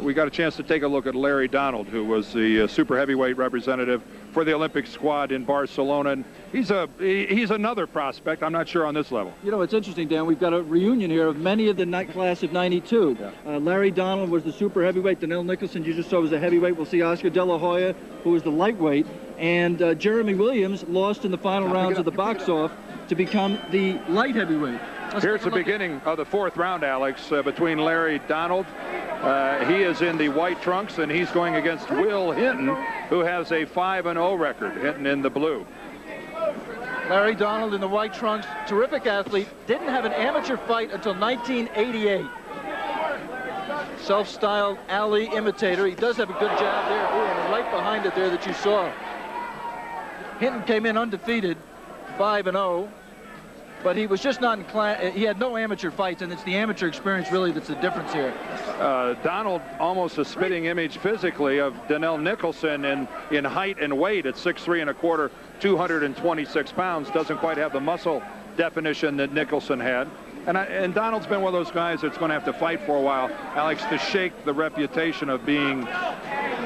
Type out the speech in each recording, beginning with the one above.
we got a chance to take a look at Larry Donald, who was the super heavyweight representative for the Olympic squad in Barcelona. And he's another prospect. I'm not sure on this level. You know, it's interesting, Dan. We've got a reunion here of many of the class of '92. Yeah. Larry Donald was the super heavyweight. Danielle Nicholson, you just saw, was the heavyweight. We'll see Oscar De La Hoya, who was the lightweight. And Jeremy Williams lost in the final rounds of the box-off to become the light heavyweight. Here's the beginning of the fourth round, Alex, between Larry Donald. He is in the white trunks, and he's going against Will Hinton, who has a 5-0 record. Hinton in the blue. Larry Donald in the white trunks, terrific athlete. Didn't have an amateur fight until 1988. Self-styled alley imitator. He does have a good jab there. Ooh, and right behind it there that you saw. Hinton came in undefeated, 5-0. But he was just not in class. He had no amateur fights, and it's the amateur experience really that's the difference here. Donald almost a spitting image physically of Danielle Nicholson in height and weight at 6'3 1/4, 226 pounds. Doesn't quite have the muscle definition that Nicholson had. And Donald's been one of those guys that's going to have to fight for a while, Alex, to shake the reputation of being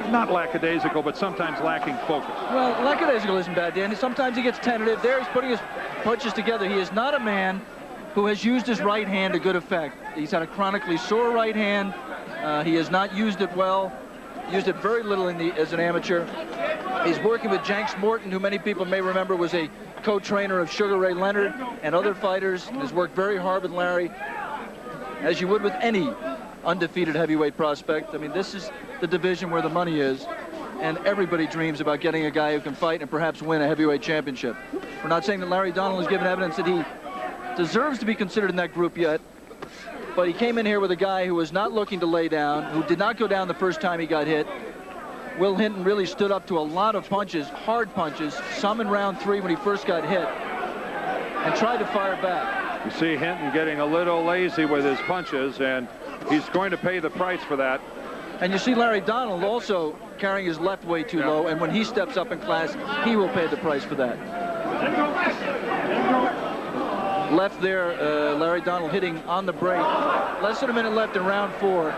not lackadaisical, but sometimes lacking focus. Well, lackadaisical isn't bad, Dan. Sometimes he gets tentative. There he's putting his punches together. He is not a man who has used his right hand to good effect. He's had a chronically sore right hand. He has not used it well. Used it very little as an amateur. He's working with Jenks Morton, who many people may remember was a co-trainer of Sugar Ray Leonard and other fighters. Has worked very hard with Larry, as you would with any undefeated heavyweight prospect. I mean, this is the division where the money is, and everybody dreams about getting a guy who can fight and perhaps win a heavyweight championship. We're not saying that Larry Donald has given evidence that he deserves to be considered in that group yet, but he came in here with a guy who was not looking to lay down, who did not go down the first time he got hit. Will Hinton really stood up to a lot of punches, hard punches, some in round 3 when he first got hit, and tried to fire back. You see Hinton getting a little lazy with his punches, and he's going to pay the price for that. And you see Larry Donald also carrying his left way too low, and when he steps up in class, he will pay the price for that. Left there, Larry Donald hitting on the break. Less than a minute left in round 4.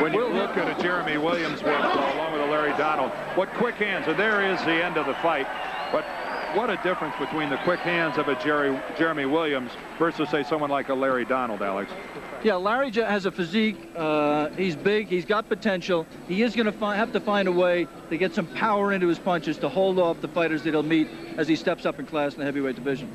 When you look at a Jeremy Williams with, along with a Larry Donald, what quick hands, and there is the end of the fight. But what a difference between the quick hands of a Jeremy Williams versus, say, someone like a Larry Donald, Alex. Yeah, Larry has a physique. He's big. He's got potential. He is going to have to find a way to get some power into his punches to hold off the fighters that he'll meet as he steps up in class in the heavyweight division.